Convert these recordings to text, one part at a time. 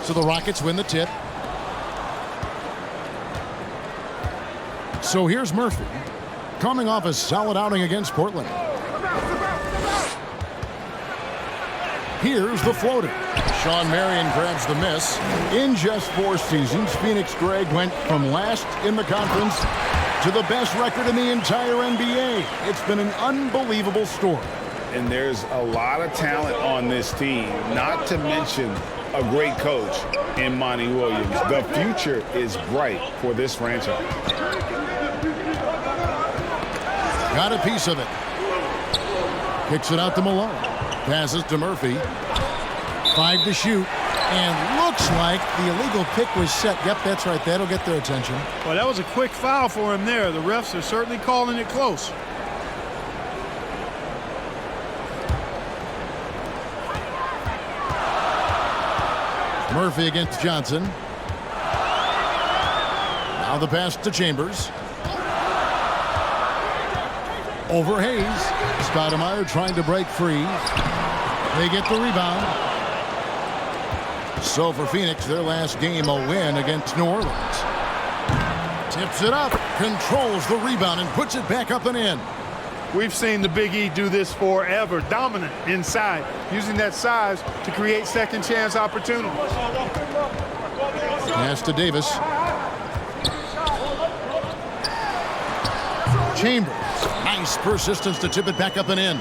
So the Rockets win the tip. So here's Murphy, coming off a solid outing against Portland. Here's the floater. Sean Marion grabs the miss. In just 4 seasons, Phoenix Greg went from last in the conference to the best record in the entire NBA. It's been an unbelievable story. And there's a lot of talent on this team, not to mention a great coach in Monty Williams. The future is bright for this franchise. Got a piece of it. Kicks it out to Malone. Passes to Murphy. 5 to shoot. And looks like the illegal pick was set. Yep, that's right. That'll get their attention. Well, that was a quick foul for him there. The refs are certainly calling it close. Murphy against Johnson. Now the pass to Chambers. Over Hayes. Stoudemire trying to break free. They get the rebound. So for Phoenix, their last game a win against New Orleans. Tips it up, controls the rebound, and puts it back up and in. We've seen the Big E do this forever. Dominant inside, using that size to create second chance opportunities. Pass to Davis. Chambers. Nice persistence to tip it back up and in.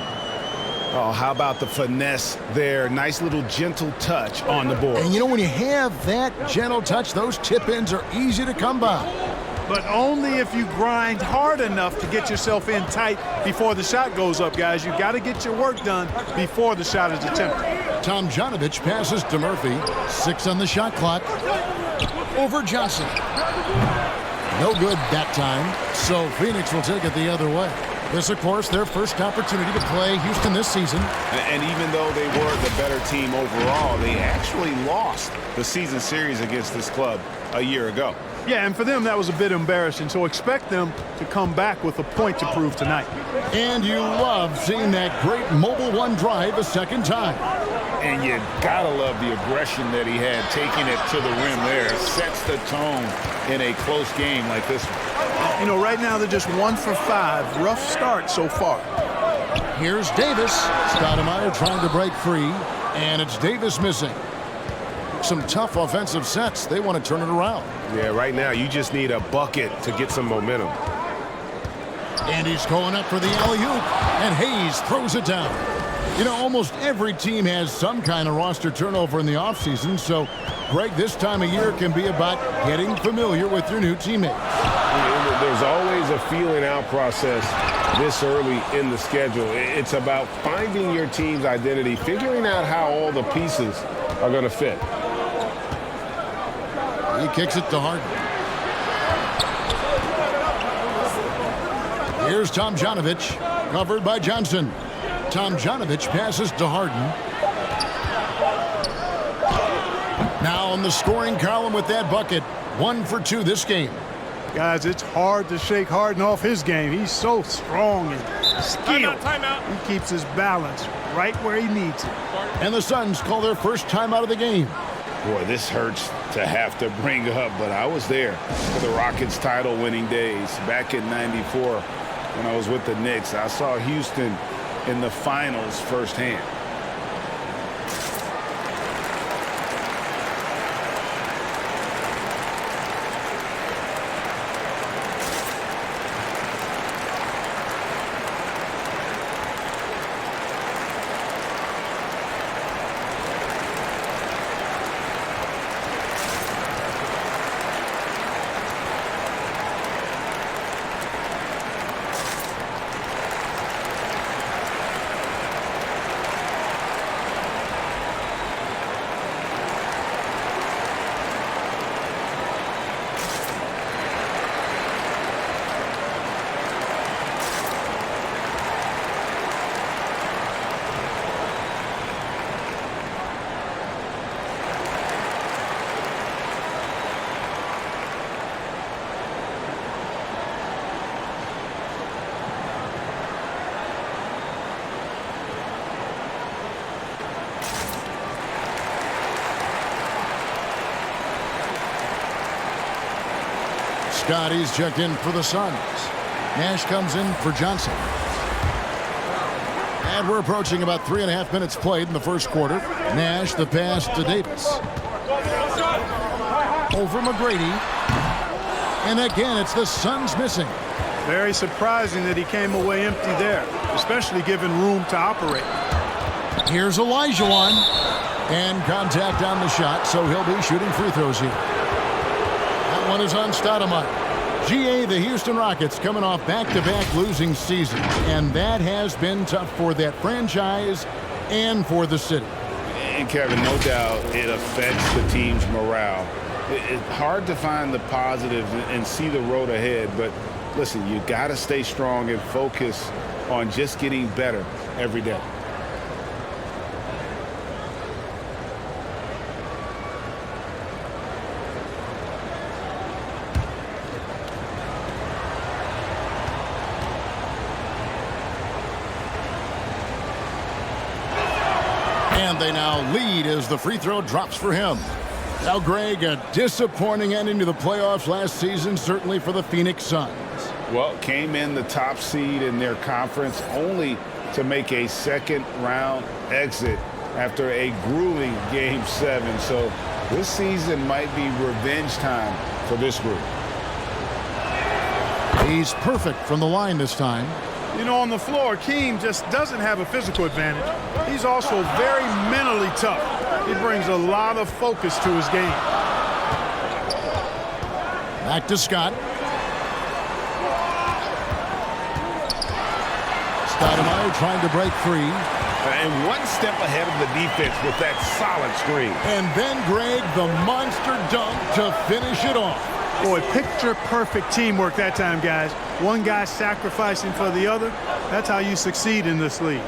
Oh, how about the finesse there? Nice little gentle touch on the board. And you know, when you have that gentle touch, those tip-ins are easy to come by. But only if you grind hard enough to get yourself in tight before the shot goes up, guys. You got to get your work done before the shot is attempted. Tomjanovich passes to Murphy. 6 on the shot clock. Over Johnson. No good that time. So Phoenix will take it the other way. This, of course, their first opportunity to play Houston this season. And even though they were the better team overall, they actually lost the season series against this club a year ago. Yeah, and for them, that was a bit embarrassing. So expect them to come back with a point to prove tonight. And you love seeing that great mobile one drive a second time. And you gotta love the aggression that he had, taking it to the rim there. Sets the tone in a close game like this one. You know, right now they're just 1 for 5. Rough start so far. Here's Davis. Stoudemire trying to break free, and it's Davis missing. Some tough offensive sets. They want to turn it around. Yeah, right now you just need a bucket to get some momentum. And he's going up for the alley-oop, and Hayes throws it down. You know, almost every team has some kind of roster turnover in the offseason, so, Greg, this time of year can be about getting familiar with your new teammates. There's always a feeling out process this early in the schedule. It's about finding your team's identity, figuring out how all the pieces are going to fit. He kicks it to Harden. Here's Tomjanovich, covered by Johnson. Tomjanovich passes to Harden. Now on the scoring column with that bucket. 1 for 2 this game. Guys, it's hard to shake Harden off his game. He's so strong and skilled. Timeout. He keeps his balance right where he needs it. And the Suns call their first time out of the game. Boy, this hurts to have to bring up, but I was there for the Rockets title-winning days back in '94 when I was with the Knicks. I saw Houston in the finals firsthand. Scott, he's checked in for the Suns. Nash comes in for Johnson. And we're approaching about 3.5 minutes played in the first quarter. Nash, the pass to Davis. Over McGrady. And again, it's the Suns missing. Very surprising that he came away empty there, especially given room to operate. Here's Olajuwon. And contact on the shot, so he'll be shooting free throws here. That one is on Stoudemire. GA, the Houston Rockets coming off back-to-back losing seasons, and that has been tough for that franchise and for the city. And Kevin, no doubt it affects the team's morale. It's hard to find the positives and see the road ahead, but listen, you got to stay strong and focus on just getting better every day. And they now lead as the free throw drops for him. Now, Greg, a disappointing ending to the playoffs last season, certainly for the Phoenix Suns. Well, came in the top seed in their conference only to make a second-round exit after a grueling Game 7. So this season might be revenge time for this group. He's perfect from the line this time. You know, on the floor, Keem just doesn't have a physical advantage. He's also very mentally tough. He brings a lot of focus to his game. Back to Scott. Stoudemire trying to break free. And one step ahead of the defense with that solid screen. And then, Greg, the monster dunk to finish it off. Boy, picture-perfect teamwork that time, guys. One guy sacrificing for the other. That's how you succeed in this league.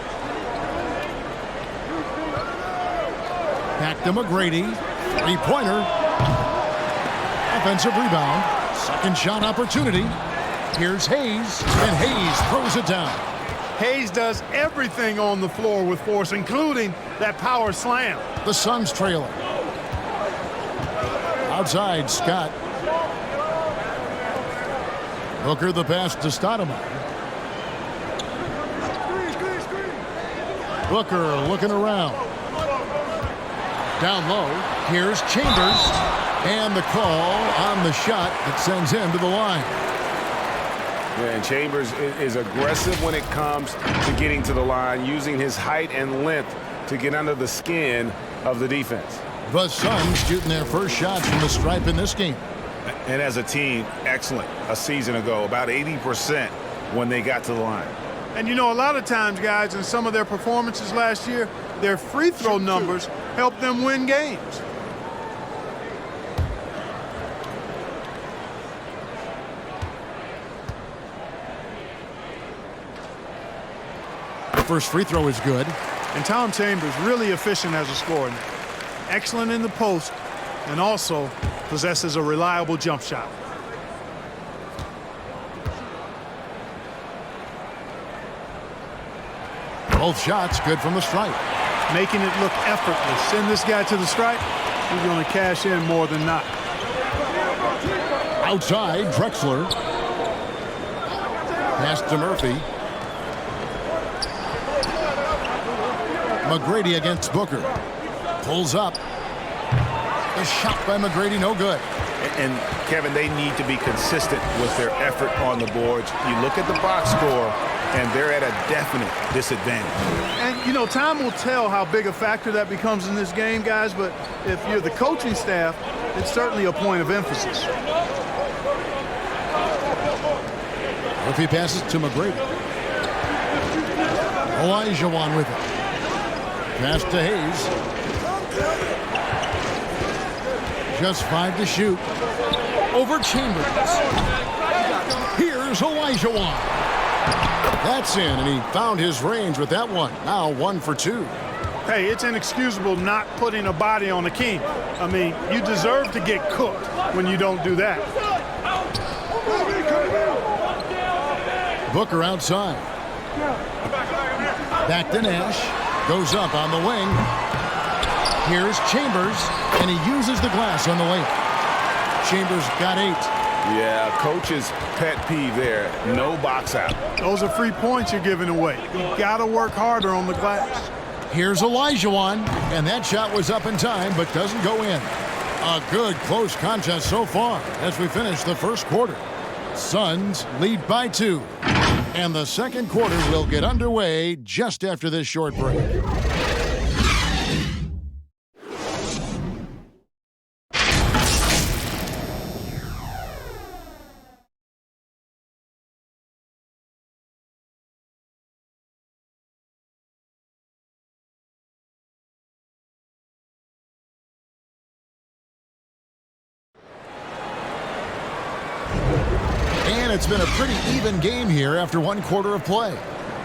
Back to McGrady. Three-pointer. Offensive rebound. Second shot opportunity. Here's Hayes. And Hayes throws it down. Hayes does everything on the floor with force, including that power slam. The Suns trailing. Outside, Scott. Booker the pass to Stoudemire. Booker looking around. Down low. Here's Chambers. And the call on the shot that sends him to the line. Yeah, and Chambers is aggressive when it comes to getting to the line, using his height and length to get under the skin of the defense. The Suns shooting their first shots from the stripe in this game. And as a team, excellent a season ago, about 80% when they got to the line. And you know, a lot of times, guys, in some of their performances last year, their free throw numbers helped them win games. The first free throw is good. And Tom Chambers really efficient as a scorer. Excellent in the post, and also possesses a reliable jump shot. Both shots good from the stripe. Making it look effortless. Send this guy to the stripe, he's going to cash in more than not. Outside, Drexler. Pass to Murphy. McGrady against Booker. Pulls up. The shot by McGrady, no good. And Kevin, they need to be consistent with their effort on the boards. You look at the box score, and they're at a definite disadvantage. And, you know, time will tell how big a factor that becomes in this game, guys, but if you're the coaching staff, it's certainly a point of emphasis. Murphy passes to McGrady. Olajuwon with it. Pass to Hayes. Just 5 to shoot. Over Chambers. Here's Olajuwon. That's in, and he found his range with that one. Now 1 for 2. Hey, it's inexcusable not putting a body on the king. I mean, you deserve to get cooked when you don't do that. Booker outside. Back to Nash. Goes up on the wing. Here's Chambers, and he uses the glass on the layup. Chambers got 8. Yeah, coach's pet peeve there. No box out. Those are free points you're giving away. You got to work harder on the glass. Here's Olajuwon, and that shot was up in time but doesn't go in. A good close contest so far as we finish the first quarter. Suns lead by 2. And the second quarter will get underway just after this short break. And it's been a pretty even game here after one quarter of play.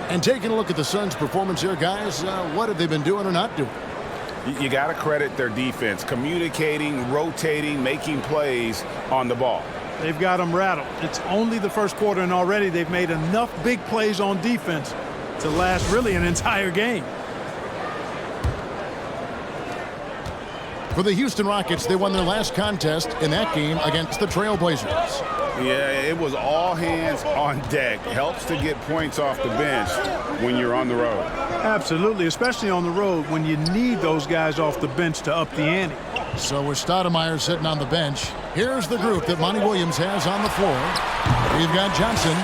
And taking a look at the Suns' performance here, guys, what have they been doing or not doing? You got to credit their defense, communicating, rotating, making plays on the ball. They've got them rattled. It's only the first quarter, and already they've made enough big plays on defense to last really an entire game. For the Houston Rockets, they won their last contest in that game against the Trailblazers. Yeah, it was all hands on deck. Helps to get points off the bench when you're on the road. Absolutely, especially on the road when you need those guys off the bench to up the ante. So with Stoudemire sitting on the bench, here's the group that Monty Williams has on the floor. We've got Johnson.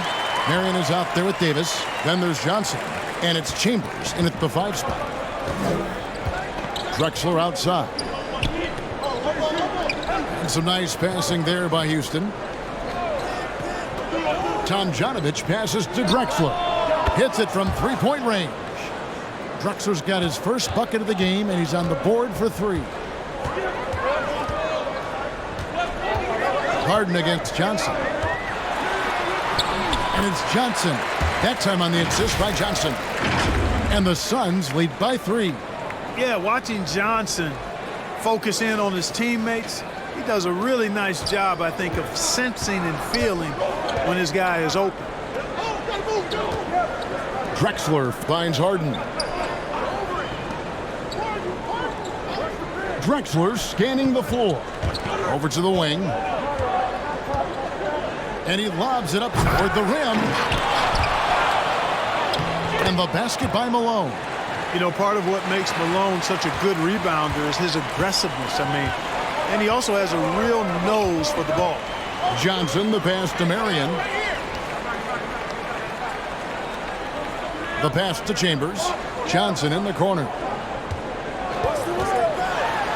Marion is out there with Davis. Then there's Johnson. And it's Chambers in at the 5 spot. Drexler outside. And some nice passing there by Houston. Tomjanovich passes to Drexler. Hits it from three-point range. Drexler's got his first bucket of the game, and he's on the board for 3. Harden against Johnson. And it's Johnson. That time on the assist by Johnson. And the Suns lead by 3. Yeah, watching Johnson focus in on his teammates, he does a really nice job, I think, of sensing and feeling when his guy is open. Drexler finds Harden. Drexler scanning the floor. Over to the wing. And he lobs it up toward the rim. And the basket by Malone. You know, part of what makes Malone such a good rebounder is his aggressiveness. And he also has a real nose for the ball. Johnson, the pass to Marion. The pass to Chambers. Johnson in the corner.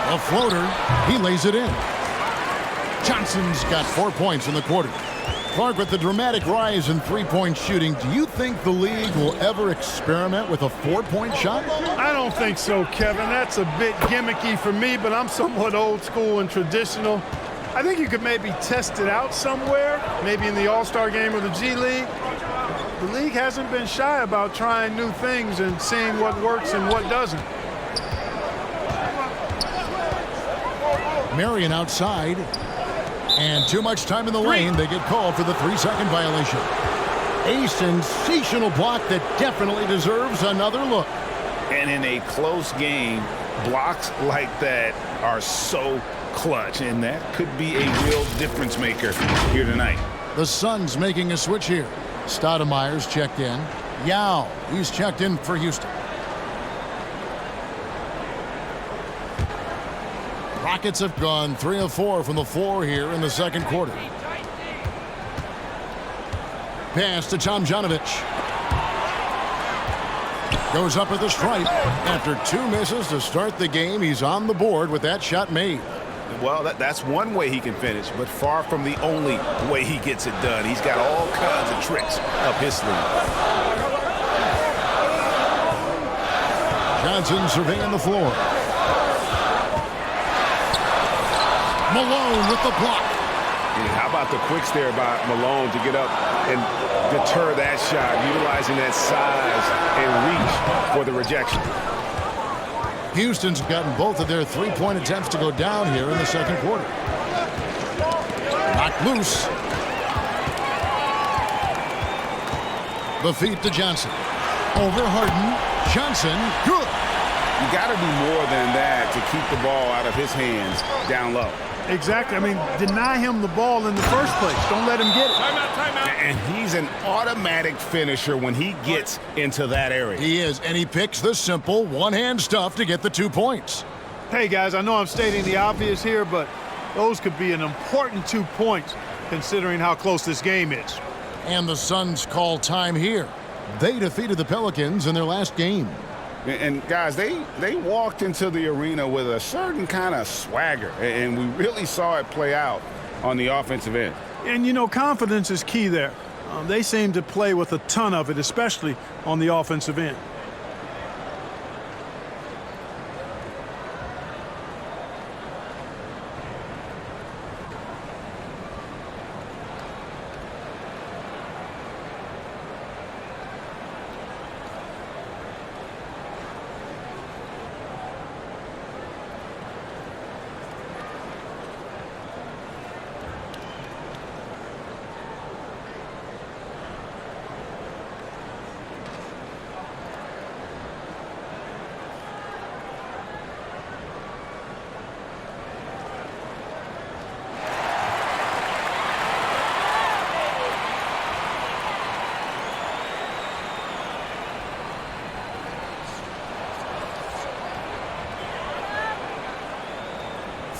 A floater. He lays it in. Johnson's got 4 points in the quarter. Clark, with the dramatic rise in three-point shooting, do you think the league will ever experiment with a 4-point shot? I don't think so, Kevin. That's a bit gimmicky for me, but I'm somewhat old school and traditional. I think you could maybe test it out somewhere, maybe in the All-Star game or the G League. The league hasn't been shy about trying new things and seeing what works and what doesn't. Marion outside. And too much time in the lane. They get called for the 3-second violation. A sensational block that definitely deserves another look. And in a close game, blocks like that are so clutch, and that could be a real difference maker here tonight. The Suns making a switch here. Stoudemire's checked in. Yao, he's checked in for Houston. Rockets have gone 3 of 4 from the floor here in the second quarter. Pass to Tomjanovich. Goes up at the stripe. After 2 misses to start the game, he's on the board with that shot made. Well, that's one way he can finish, but far from the only way he gets it done. He's got all kinds of tricks up his sleeve. Johnson surveying the floor. Malone with the block. And how about the quicks there by Malone to get up and deter that shot, utilizing that size and reach for the rejection. Houston's gotten both of their 3-point attempts to go down here in the second quarter. Knocked loose. The feed to Johnson. Over Harden. Johnson, good. You got to do more than that to keep the ball out of his hands down low. Exactly. I mean, deny him the ball in the first place. Don't let him get it. Timeout. And he's an automatic finisher when he gets into that area. He is, and he picks the simple one-hand stuff to get the 2 points. Hey, guys, I know I'm stating the obvious here, but those could be an important 2 points considering how close this game is. And the Suns call time here. They defeated the Pelicans in their last game. And guys, they walked into the arena with a certain kind of swagger, and we really saw it play out on the offensive end. And, you know, confidence is key there. They seem to play with a ton of it, especially on the offensive end.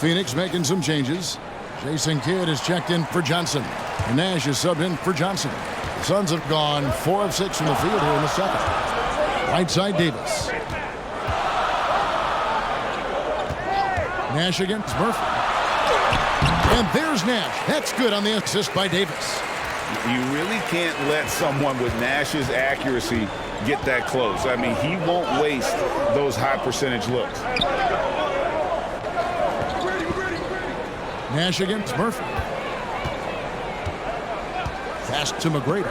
Phoenix making some changes. Jason Kidd is checked in for Johnson. And Nash is subbed in for Johnson. The Suns have gone 4 of 6 from the field here in the second. Right side, Davis. Nash against Murphy. And there's Nash. That's good on the assist by Davis. You really can't let someone with Nash's accuracy get that close. I mean, he won't waste those high percentage looks. Nash against Murphy. Pass to McGrady.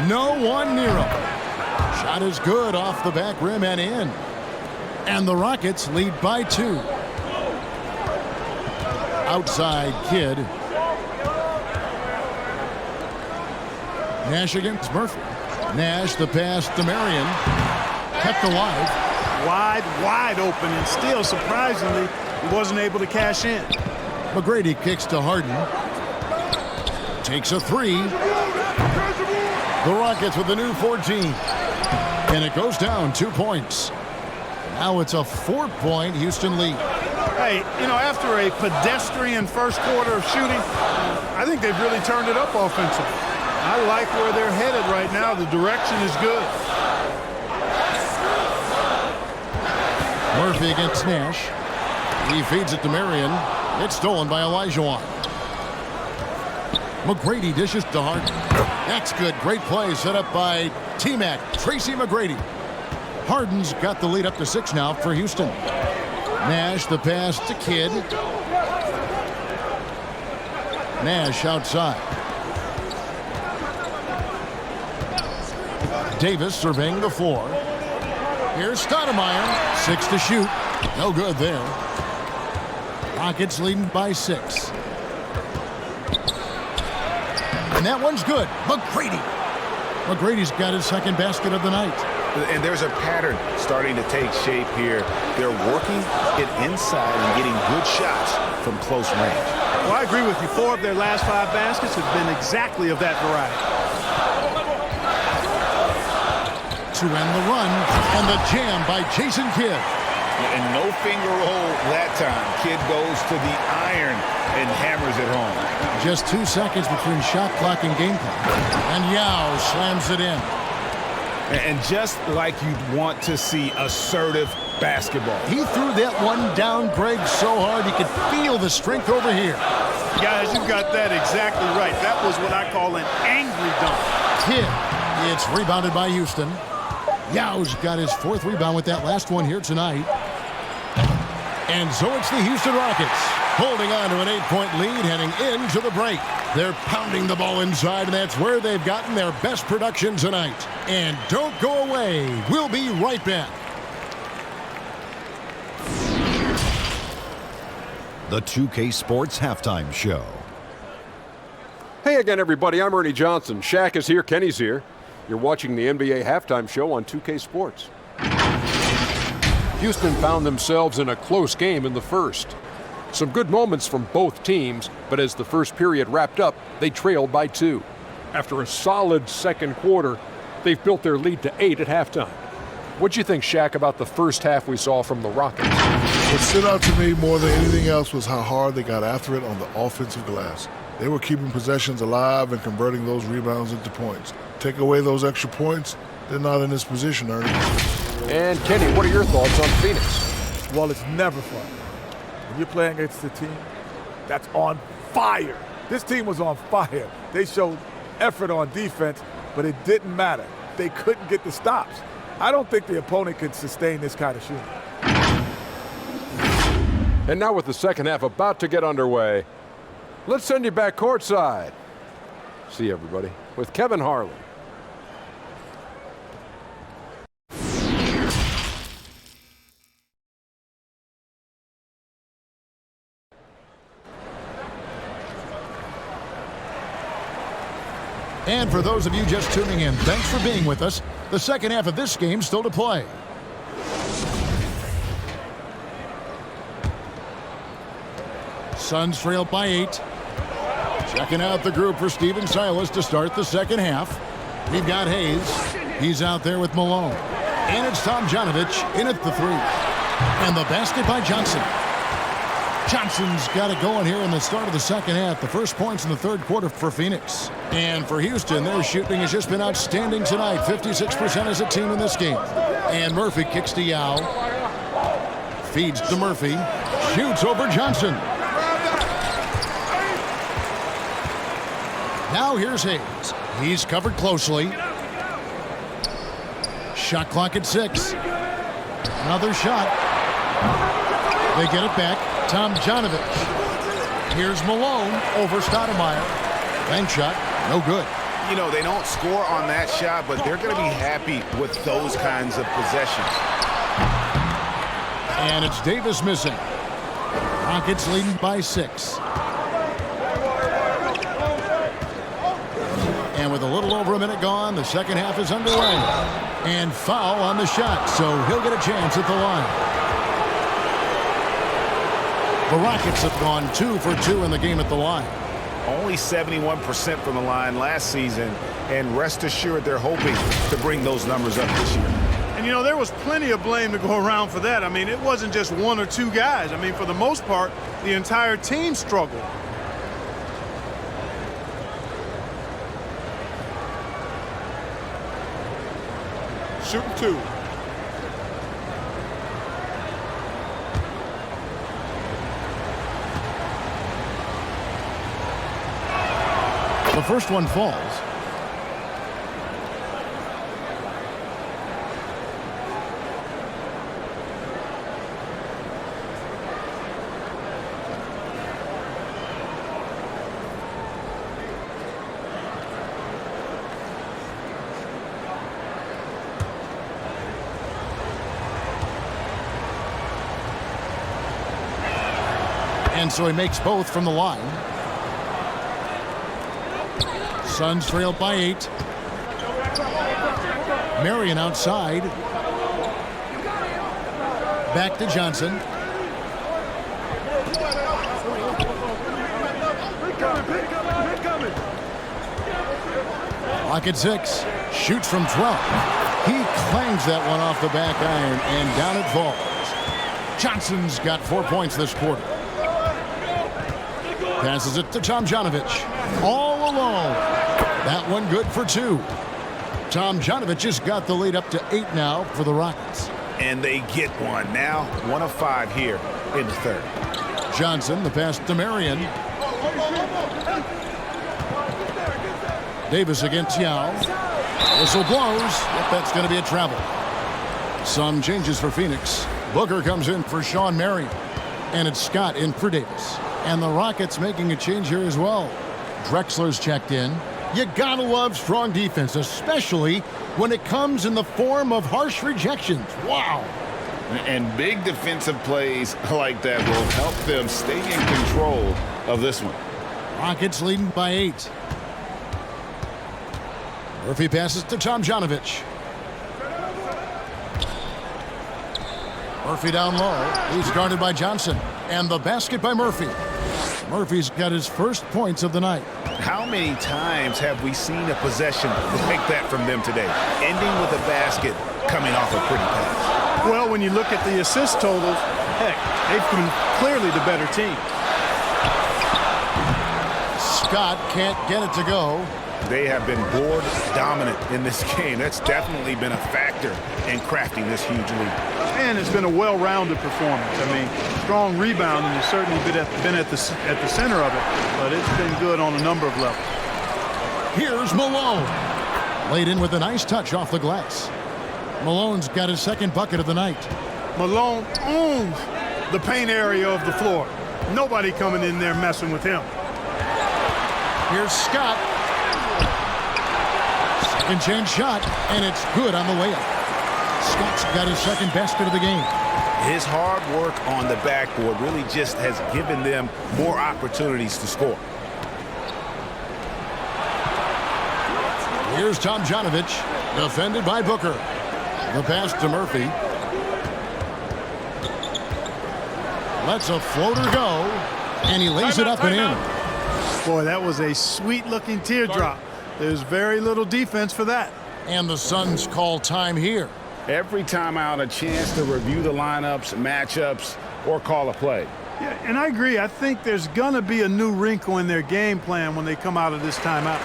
No one near him. Shot is good off the back rim and in. And the Rockets lead by 2. Outside Kidd. Nash against Murphy. Nash the pass to Marion. Kept alive. Wide open, and still, surprisingly, he wasn't able to cash in. McGrady kicks to Harden. Takes a 3. The Rockets with the new 14. And it goes down 2 points. Now it's a 4-point Houston lead. Hey, you know, after a pedestrian first quarter of shooting, I think they've really turned it up offensively. I like where they're headed right now. The direction is good. Murphy against Nash. He feeds it to Marion. It's stolen by Olajuwon. McGrady dishes to Harden. That's good. Great play set up by T-Mac, Tracy McGrady. Harden's got the lead up to 6 now for Houston. Nash the pass to Kidd. Nash outside. Davis surveying the floor. Here's Stoudemire. 6 to shoot. No good there. Rockets leading by 6. And that one's good. McGrady's got his second basket of the night. And there's a pattern starting to take shape here. They're working it inside and getting good shots from close range. Well, I agree with you. 4 of their last 5 baskets have been exactly of that variety. To end the run, and the jam by Jason Kidd. And no finger roll that time. Kidd goes to the iron and hammers it home. Just 2 seconds between shot clock and game clock. And Yao slams it in. And just like you'd want to see assertive basketball. He threw that one down, Greg, so hard you could feel the strength over here. Guys, you got that exactly right. That was what I call an angry dunk. Kidd. It's rebounded by Houston. Yao's got his 4th rebound with that last one here tonight. And so it's the Houston Rockets holding on to an 8-point lead heading into the break. They're pounding the ball inside, and that's where they've gotten their best production tonight. And don't go away. We'll be right back. The 2K Sports Halftime Show. Hey again, everybody. I'm Ernie Johnson. Shaq is here. Kenny's here. You're watching the NBA Halftime Show on 2K Sports. Houston found themselves in a close game in the first. Some good moments from both teams, but as the first period wrapped up, they trailed by 2. After a solid second quarter, they've built their lead to 8 at halftime. What'd you think, Shaq, about the first half we saw from the Rockets? What stood out to me more than anything else was how hard they got after it on the offensive glass. They were keeping possessions alive and converting those rebounds into points. Take away those extra points, they're not in this position, Ernie. And Kenny, what are your thoughts on Phoenix? Well, it's never fun. When you're playing against a team that's on fire. This team was on fire. They showed effort on defense, but it didn't matter. They couldn't get the stops. I don't think the opponent could sustain this kind of shooting. And now with the second half about to get underway, let's send you back courtside. See you, everybody, with Kevin Harlan. And for those of you just tuning in, thanks for being with us. The second half of this game still to play. Suns trail by 8. Checking out the group for Steven Silas to start the second half. We've got Hayes. He's out there with Malone. And it's Tomjanovich in at the 3. And the basket by Johnson. Johnson's got it going here in the start of the second half. The first points in the third quarter for Phoenix. And for Houston, their shooting has just been outstanding tonight. 56% as a team in this game. And Murphy kicks to Yao. Feeds to Murphy. Shoots over Johnson. Now here's Hayes. He's covered closely. Shot clock at 6. Another shot. They get it back. Tomjanovich. Here's Malone over Stoudemire. Bank shot. No good. You know, they don't score on that shot, but they're going to be happy with those kinds of possessions. And it's Davis missing. Rockets leading by 6. And with a little over a minute gone, the second half is underway. And foul on the shot, so he'll get a chance at the line. The Rockets have gone 2 for 2 in the game at the line. Only 71% from the line last season, and rest assured they're hoping to bring those numbers up this year. And, you know, there was plenty of blame to go around for that. I mean, it wasn't just 1 or 2 guys. I mean, for the most part, the entire team struggled. Shooting 2. The first one falls. And so he makes both from the line. Suns trail by 8. Marion outside. Back to Johnson. Clock at 6. Shoots from 12. He clangs that one off the back iron, and down it falls. Johnson's got 4 points this quarter. Passes it to Tomjanovich. All alone. That one good for 2. Tomjanovich has got the lead up to 8 now for the Rockets. And they get one. Now 1 of 5 here in the third. Johnson, the pass to Marion. Davis against Yao. Whistle blows. Yep, that's going to be a travel. Some changes for Phoenix. Booker comes in for Sean Marion. And it's Scott in for Davis. And the Rockets making a change here as well. Drexler's checked in. You gotta love strong defense, especially when it comes in the form of harsh rejections. Wow. And big defensive plays like that will help them stay in control of this one. Rockets leading by 8. Murphy passes to Tomjanovich. Murphy down low. He's guarded by Johnson. And the basket by Murphy. Murphy's got his first points of the night. How many times have we seen a possession like that from them today? Ending with a basket coming off a pretty pass. Well, when you look at the assist totals, heck, they've been clearly the better team. Scott can't get it to go. They have been board dominant in this game. That's definitely been a factor in crafting this huge lead. And it's been a well-rounded performance. I mean, strong rebounding has certainly been at the center of it, but it's been good on a number of levels. Here's Malone. Laid in with a nice touch off the glass. Malone's got his second bucket of the night. Malone owns the paint area of the floor. Nobody coming in there messing with him. Here's Scott. Second chance shot, and it's good on the layup. Scott's got his second basket of the game. His hard work on the backboard really just has given them more opportunities to score. Here's Tomjanovich, defended by Booker. The pass to Murphy. Lets a floater go, and he lays it up and in. Boy, that was a sweet-looking teardrop. There's very little defense for that. And the Suns call time here. Every time out, a chance to review the lineups, matchups, or call a play. Yeah, and I agree. I think there's going to be a new wrinkle in their game plan when they come out of this timeout.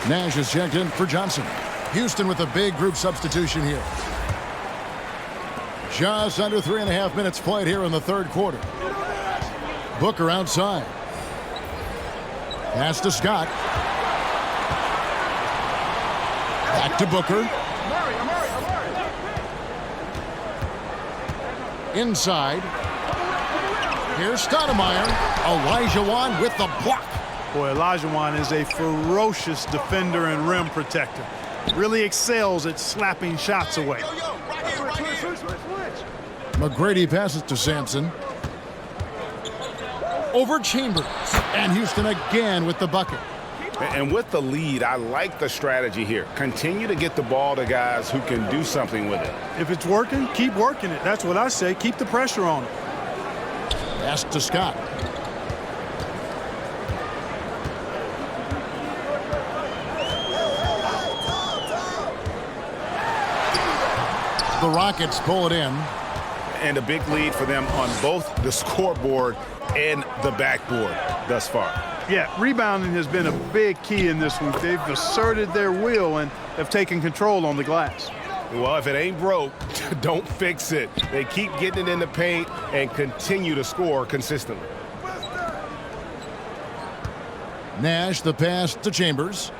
Nash is checked in for Johnson. Houston with a big group substitution here. Just under 3.5 minutes played here in the third quarter. Booker outside. Pass to Scott. Back to Booker. Inside. Here's Stoudemire. Olajuwon with the block. Boy, Olajuwon is a ferocious defender and rim protector. Really excels at slapping shots away. McGrady passes to Sampson. Over Chambers. And Houston again with the bucket. And with the lead, I like the strategy here. Continue to get the ball to guys who can do something with it. If it's working, keep working it. That's what I say. Keep the pressure on it. Pass to Scott. The Rockets pull it in. And a big lead for them on both the scoreboard and the backboard thus far. Yeah, rebounding has been a big key in this one. They've asserted their will and have taken control on the glass. Well, if it ain't broke, don't fix it. They keep getting it in the paint and continue to score consistently. Nash, the pass to Chambers.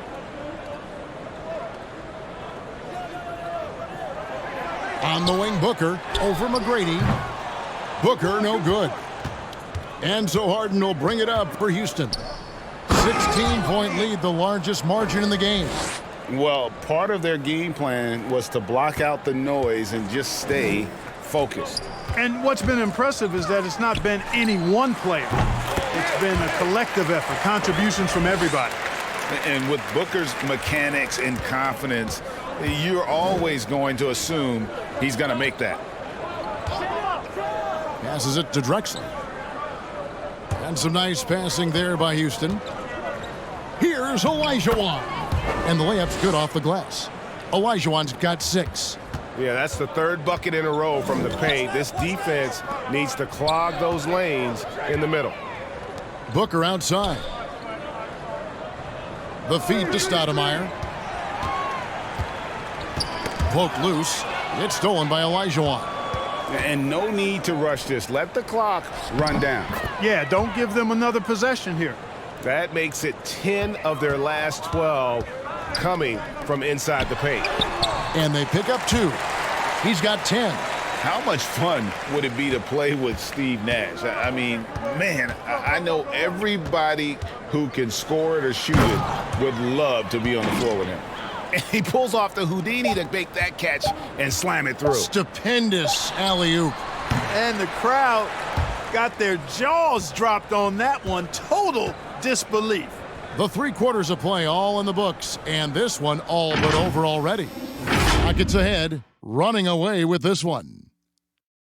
On the wing, Booker over McGrady. Booker, no good. And so Harden will bring it up for Houston. 16-point lead, the largest margin in the game. Well, part of their game plan was to block out the noise and just stay focused. And what's been impressive is that it's not been any one player. It's been a collective effort, contributions from everybody. And with Booker's mechanics and confidence, you're always going to assume he's going to make that. Passes it to Drexler. And some nice passing there by Houston. Here's Olajuwon. And the layup's good off the glass. Olajuwon's got 6. Yeah, that's the third bucket in a row from the paint. This defense needs to clog those lanes in the middle. Booker outside. The feed to Stoudemire. Poke loose. It's stolen by Olajuwon. And no need to rush this. Let the clock run down. Yeah, don't give them another possession here. That makes it 10 of their last 12 coming from inside the paint. And they pick up 2. He's got 10. How much fun would it be to play with Steve Nash? I mean, man, I know everybody who can score it or shoot it would love to be on the floor with him. And he pulls off the Houdini to make that catch and slam it through. Stupendous alley-oop. And the crowd got their jaws dropped on that one. Total disbelief. The 3 quarters of play all in the books, and this one all but over already. Rockets ahead, running away with this one.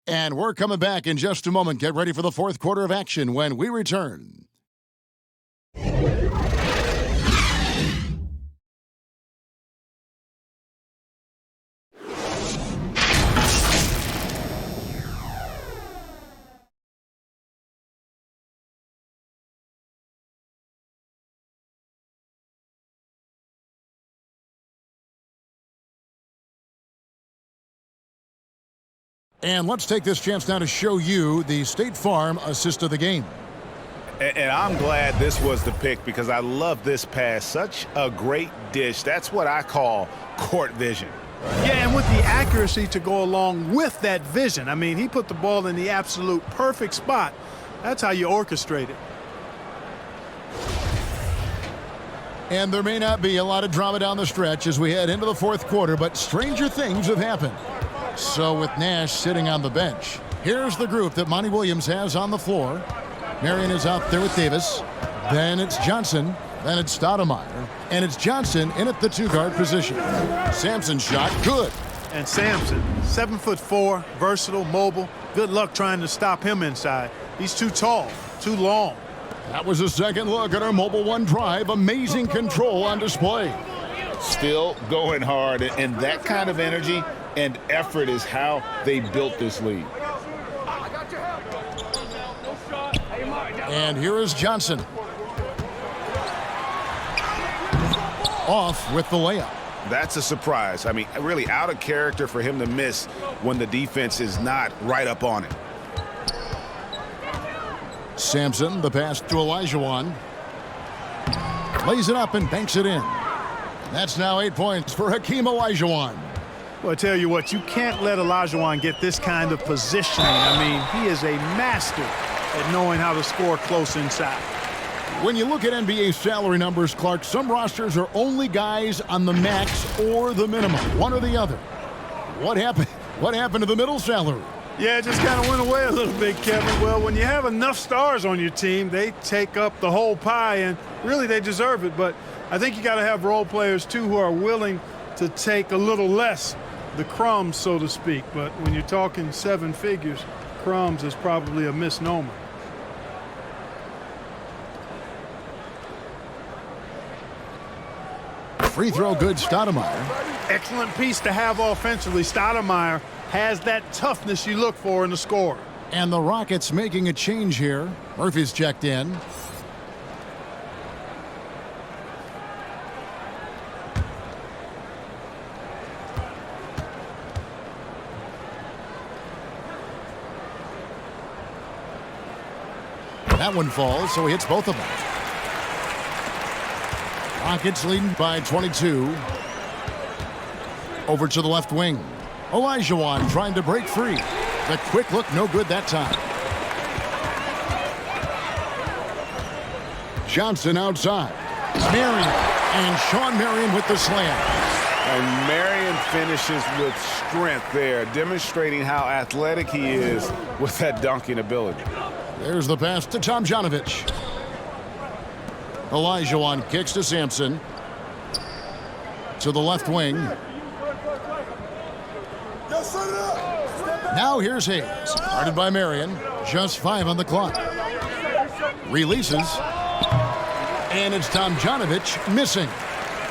And we're coming back in just a moment. Get ready for the 4th quarter of action when we return. And let's take this chance now to show you the State Farm assist of the game. And I'm glad this was the pick because I love this pass. Such a great dish. That's what I call court vision. Yeah, and with the accuracy to go along with that vision. I mean, he put the ball in the absolute perfect spot. That's how you orchestrate it. And there may not be a lot of drama down the stretch as we head into the 4th quarter, but stranger things have happened. So with Nash sitting on the bench, here's the group that Monty Williams has on the floor. Marion is out there with Davis. Then it's Johnson. Then it's Stoudemire. And it's Johnson in at the 2-guard position. Sampson's shot, good. And Sampson, 7'4", versatile, mobile. Good luck trying to stop him inside. He's too tall, too long. That was a second look at our Mobile One drive. Amazing control on display. Still going hard, and that kind of energy and effort is how they built this lead. And here is Johnson. Off with the layup. That's a surprise. I mean, really out of character for him to miss when the defense is not right up on it. Sampson, the pass to Olajuwon. Lays it up and banks it in. That's now 8 points for Hakeem Olajuwon. Well, I tell you what, you can't let Olajuwon get this kind of positioning. I mean, he is a master at knowing how to score close inside. When you look at NBA salary numbers, Clark, some rosters are only guys on the max or the minimum, one or the other. What happened? What happened to the middle salary? Yeah, it just kind of went away a little bit, Kevin. Well, when you have enough stars on your team, they take up the whole pie, and really they deserve it. But I think you got to have role players, too, who are willing to take a little less, the crumbs, so to speak. But when you're talking 7 figures, crumbs is probably a misnomer. Free throw good, Stoudemire. Excellent piece to have offensively. Stoudemire has that toughness you look for in the scorer. And the Rockets making a change here. Murphy's checked in. That one falls, so he hits both of them. Rockets leading by 22. Over to the left wing. Olajuwon trying to break free. The quick look, no good that time. Johnson outside. Marion. And Sean Marion with the slam. And Marion finishes with strength there, demonstrating how athletic he is with that dunking ability. There's the pass to Tomjanovich. Olajuwon kicks to Sampson. To the left wing. Now here's Hayes. Guarded by Marion. Just 5 on the clock. Releases. And it's Tomjanovich missing.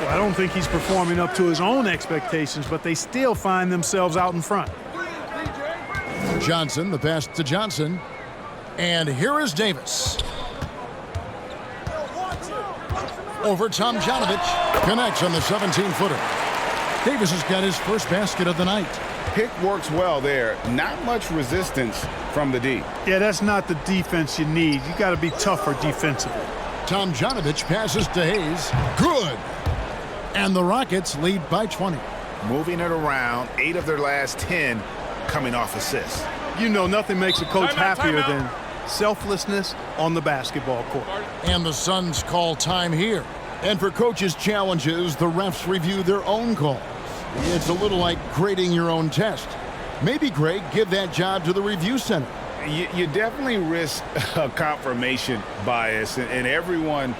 Well, I don't think he's performing up to his own expectations, but they still find themselves out in front. Johnson, the pass to Johnson. And here is Davis. Over Tomjanovich. Connects on the 17-footer. Davis has got his first basket of the night. Pick works well there. Not much resistance from the D. Yeah, that's not the defense you need. You got to be tougher defensively. Tomjanovich passes to Hayes. Good. And the Rockets lead by 20. Moving it around, 8 of their last 10 coming off assists. You know, nothing makes a coach happier than selflessness on the basketball court. And the Suns call time here. And for coaches' challenges, the refs review their own calls. It's a little like grading your own test. Maybe, Greg, give that job to the review center. You definitely risk a confirmation bias, and everyone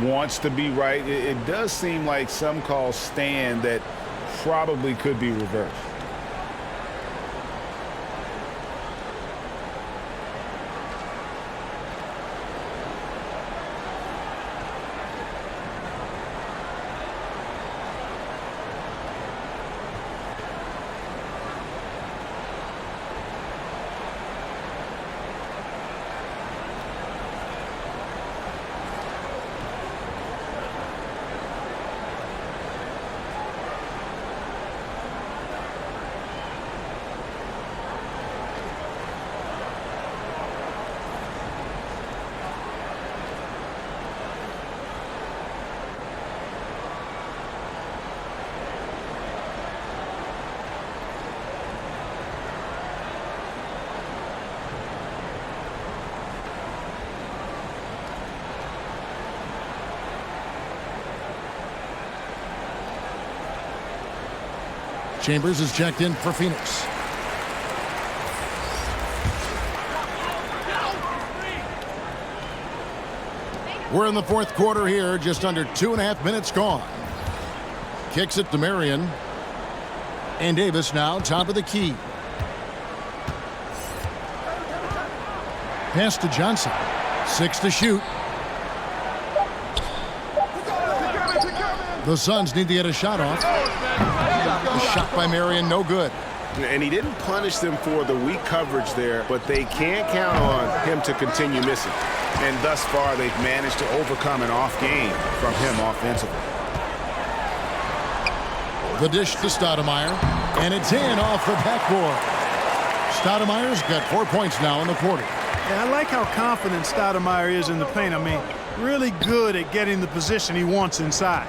wants to be right. It does seem like some calls stand that probably could be reversed. Chambers is checked in for Phoenix. We're in the fourth quarter here, just under 2.5 minutes gone. Kicks it to Marion. And Davis now top of the key. Pass to Johnson. 6 to shoot. The Suns need to get a shot off. A shot by Marion, no good. And he didn't punish them for the weak coverage there, but they can't count on him to continue missing. And thus far, they've managed to overcome an off game from him offensively. The dish to Stoudemire, and it's in off the backboard. Stoudemire's got 4 points now in the quarter. Yeah, I like how confident Stoudemire is in the paint. I mean, really good at getting the position he wants inside.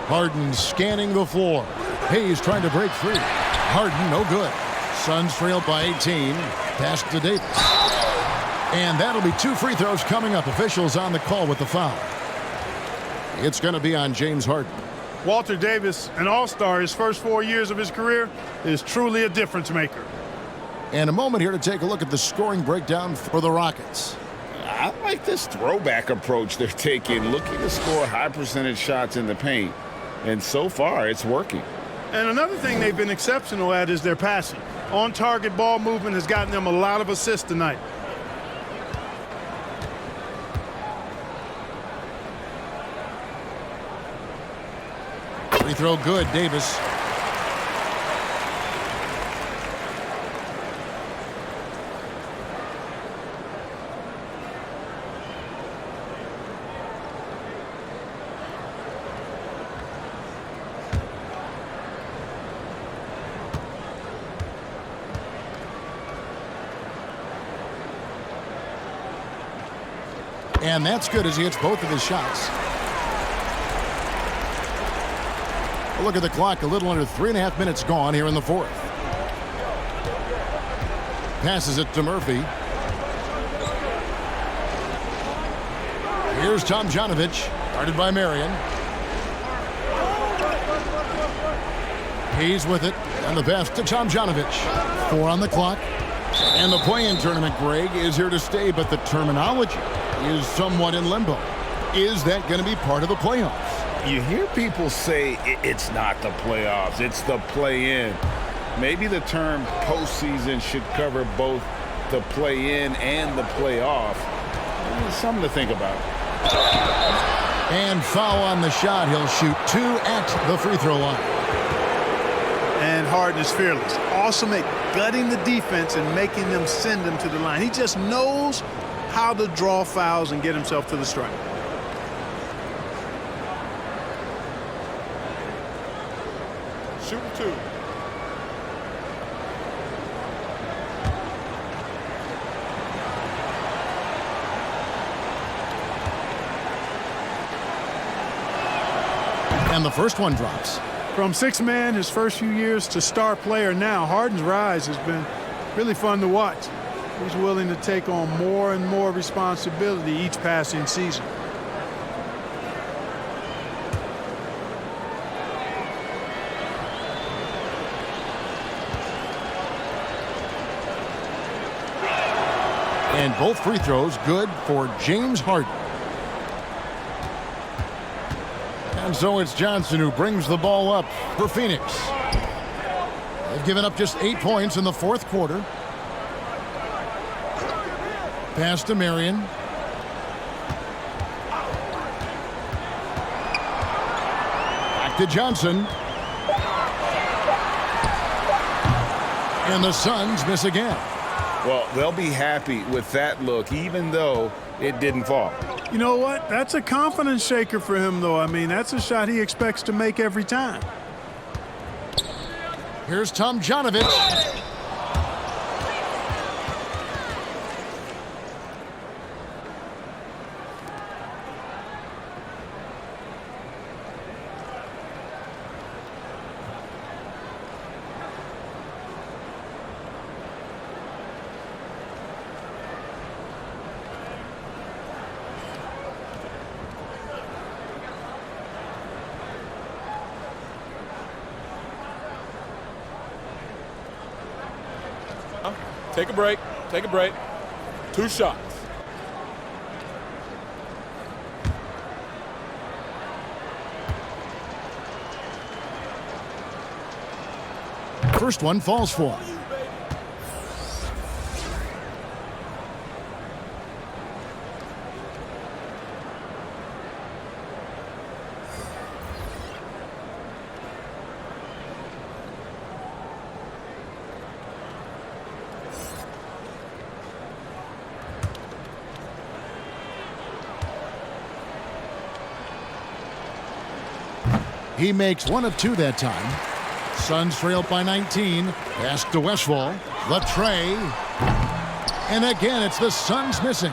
Harden scanning the floor. Hayes trying to break free. Harden, no good. Suns trail by 18. Pass to Davis. And that'll be 2 free throws coming up. Officials on the call with the foul. It's going to be on James Harden. Walter Davis, an all-star his first 4 years of his career, is truly a difference maker. And a moment here to take a look at the scoring breakdown for the Rockets. I like this throwback approach they're taking, looking to score high percentage shots in the paint. And so far, it's working. And another thing they've been exceptional at is their passing. On-target ball movement has gotten them a lot of assists tonight. Free throw good, Davis. And that's good as he hits both of his shots. A look at the clock, a little under 3.5 minutes gone here in the fourth. Passes it to Murphy. Here's Tomjanovich, guarded by Marion. Hayes with it, and the pass to Tomjanovich. 4 on the clock. And the play-in tournament, Greg, is here to stay, but the terminology is somewhat in limbo. Is that going to be part of the playoffs? You hear people say it's not the playoffs, it's the play-in. Maybe the term postseason should cover both the play-in and the playoff. Something to think about. And foul on the shot. He'll shoot 2 at the free throw line. And Harden is fearless. Awesome at gutting the defense and making them send him to the line. He just knows how to draw fouls and get himself to the stripe. Shooting 2. And the first one drops. From 6-man his first few years to star player now, Harden's rise has been really fun to watch. He's willing to take on more and more responsibility each passing season. And both free throws good for James Harden. And so it's Johnson who brings the ball up for Phoenix. They've given up just 8 points in the fourth quarter. Pass to Marion. Back to Johnson. And the Suns miss again. Well, they'll be happy with that look, even though it didn't fall. You know what? That's a confidence shaker for him, though. I mean, that's a shot he expects to make every time. Here's Tomjanovich. Take a break. Take a break. 2 shots. First one falls for him. He makes 1 of 2 that time. Suns trail by 19. Pass to Westphal. The tray. And again, it's the Suns missing.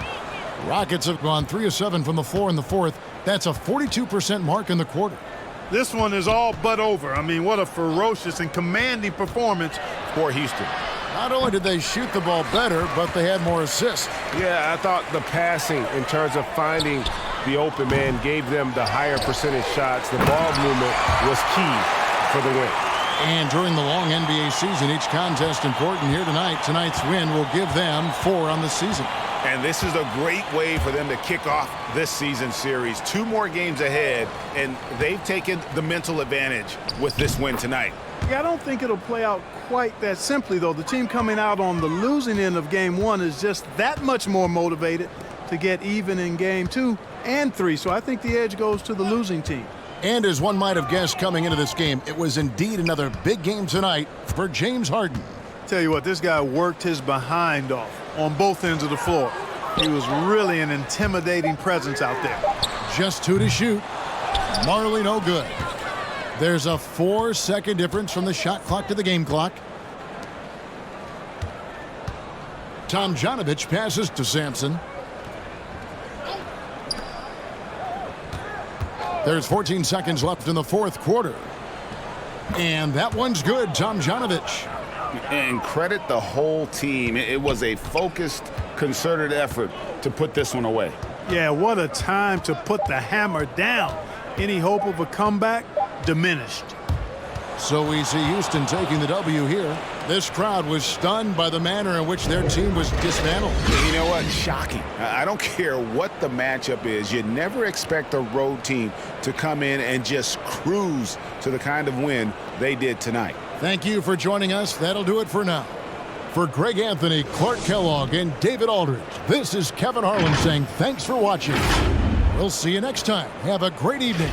Rockets have gone 3 of 7 from the floor in the fourth. That's a 42% mark in the quarter. This one is all but over. I mean, what a ferocious and commanding performance For Houston. Not only did they shoot the ball better, but they had more assists. Yeah, I thought the passing in terms of finding the open man gave them the higher percentage shots. The ball movement was key for the win. And during the long NBA season, each contest important here tonight. Tonight's win will give them 4 on the season. And this is a great way for them to kick off this season series. 2 more games ahead, and they've taken the mental advantage with this win tonight. Yeah, I don't think it'll play out quite that simply, though. The team coming out on the losing end of game 1 is just that much more motivated to get even in game 2 and 3. So I think the edge goes to the losing team. And as one might have guessed coming into this game, it was indeed another big game tonight for James Harden. Tell you what, this guy worked his behind off on both ends of the floor. He was really an intimidating presence out there. Just 2 to shoot. Marley no good. There's a 4-second difference from the shot clock to the game clock. Tomjanovich passes to Sampson. There's 14 seconds left in the fourth quarter. And that one's good, Tomjanovich. And credit the whole team. It was a focused, concerted effort to put this one away. Yeah, what a time to put the hammer down. Any hope of a comeback diminished. So we see Houston taking the W here. This crowd was stunned by the manner in which their team was dismantled. You know what? Shocking. I don't care what the matchup is. You never expect a road team to come in and just cruise to the kind of win they did tonight. Thank you for joining us. That'll do it for now. For Greg Anthony, Clark Kellogg, and David Aldridge, this is Kevin Harlan saying thanks for watching. We'll see you next time. Have a great evening.